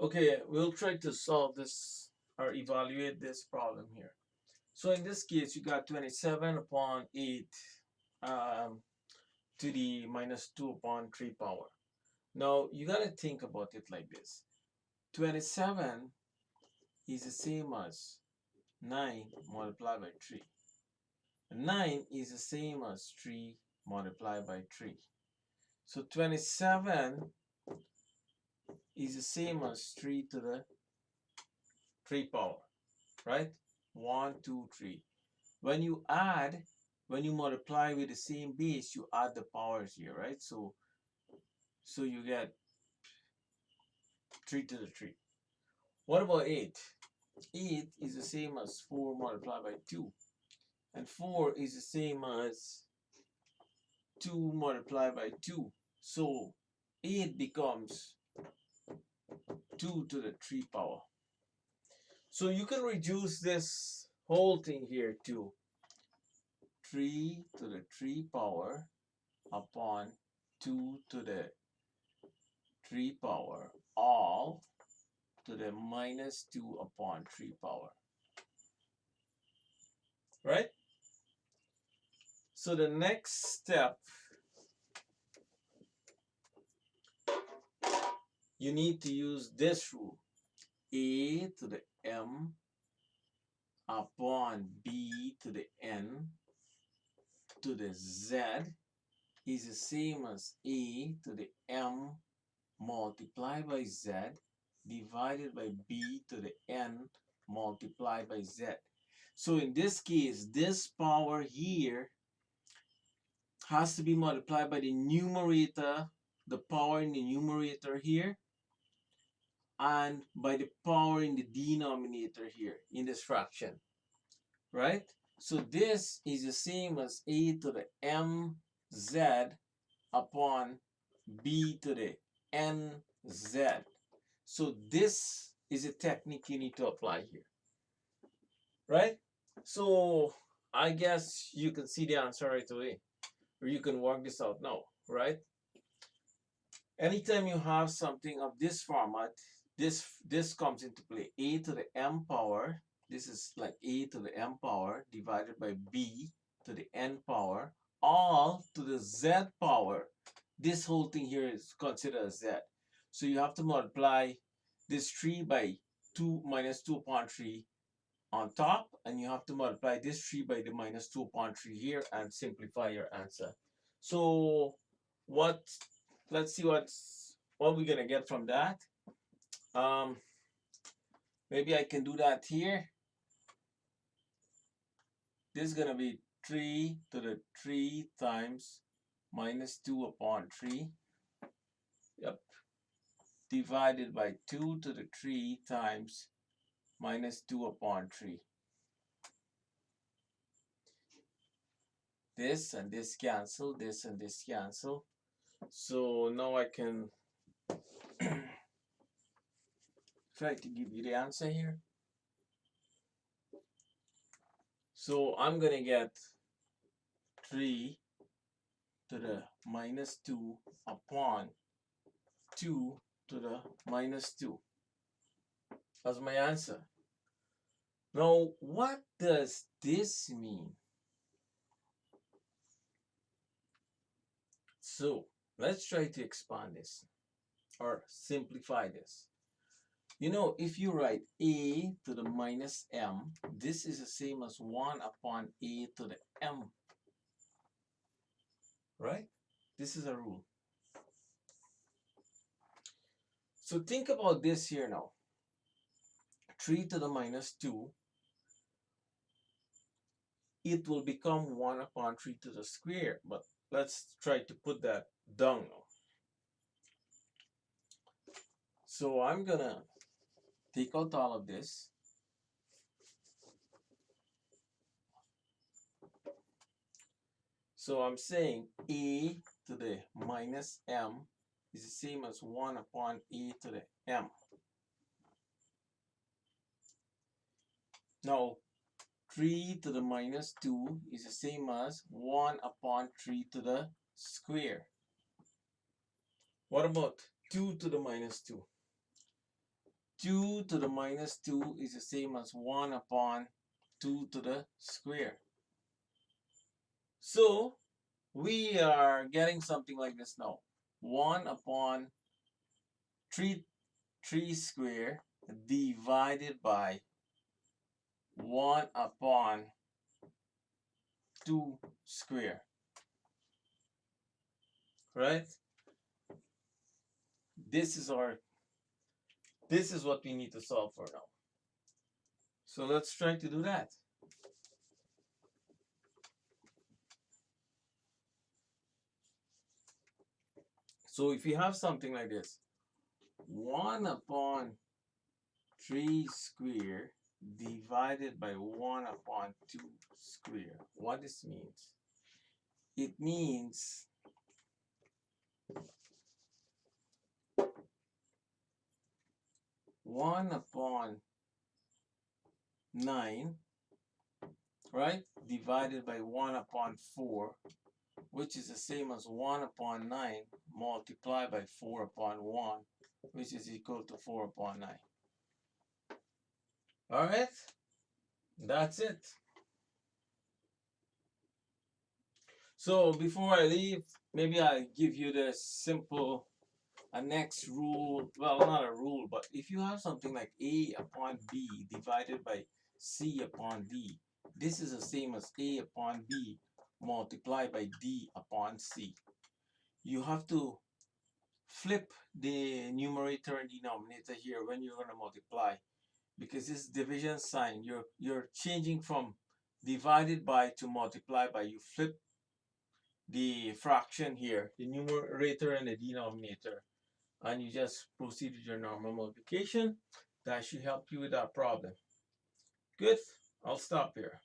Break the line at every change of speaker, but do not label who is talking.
Okay, we'll try to solve this or evaluate this problem here. So in this case, you got 27 upon 8 um, to the minus 2 upon 3 power. Now, you got to think about it like this. 27 is the same as 9 multiplied by 3. 9 is the same as 3 multiplied by 3. So 27 is the same as 3 to the 3 power, right? 1, 2, 3. When you add, when you multiply with the same base, you add the powers here, right? So you get 3 to the 3. What about 8? 8 is the same as 4 multiplied by 2. And 4 is the same as 2 multiplied by 2. So 8 becomes 2 to the 3 power. So you can reduce this whole thing here to 3 to the 3 power upon 2 to the 3 power, all to the minus 2 upon 3 power, right? So the next step, you need to use this rule. A to the m upon b to the n to the z is the same as a to the m multiplied by z divided by b to the n multiplied by z. So in this case, this power here has to be multiplied by the numerator, the power in the numerator here, and by the power in the denominator here in this fraction, right? So this is the same as a to the mz upon b to the nz. So this is a technique you need to apply here, right? So I guess you can see the answer right away, or you can work this out now, right? Anytime you have something of this format, this comes into play. A to the m power, this is like a to the m power divided by b to the n power, all to the z power. This whole thing here is considered a z. So you have to multiply this 3 by 2 minus 2 upon 3 on top, and you have to multiply this 3 by the minus 2 upon 3 here and simplify your answer. So what, let's see what we're gonna get from that. um Maybe I can do that here. This is gonna be 3 to the 3 times minus 2 upon 3, yep, divided by 2 to the 3 times minus 2 upon 3. This and this cancel, this and this cancel. So now I can try to give you the answer here. So I'm gonna get 3 to the minus 2 upon 2 to the minus 2 as my answer. Now, what does this mean? So let's try to expand this or simplify this. You know, if you write a to the minus m, this is the same as 1 upon a to the m, right? This is a rule. So think about this here now. 3 to the minus 2, it will become 1 upon 3 to the square. But let's try to put that down now. So I'm gonna take out all of this. So I'm saying a to the minus m is the same as 1 upon a to the m. Now 3 to the minus 2 is the same as 1 upon 3 to the square. What about 2 to the minus 2? 2 to the minus 2 is the same as 1 upon 2 to the square. So we are getting something like this now. 1 upon 3 square divided by 1 upon 2 square. Right? This is what we need to solve for now. So let's try to do that. So if you have something like this, 1 upon 3 square divided by 1 upon 2 square. What this means? It means one upon 9, right, divided by 1 upon 4, which is the same as 1 upon 9 multiplied by 4 upon 1, which is equal to 4 upon 9. All right, that's it. So before I leave, maybe I'll give you the simple a next rule. Well, not a rule, but if you have something like A upon B divided by C upon D, this is the same as A upon B multiplied by D upon C. You have to flip the numerator and denominator here when you're going to multiply, because this division sign, you're changing from divided by to multiply by. You flip the fraction here, the numerator and the denominator, and you just proceed with your normal multiplication. That should help you with that problem. Good. I'll stop here.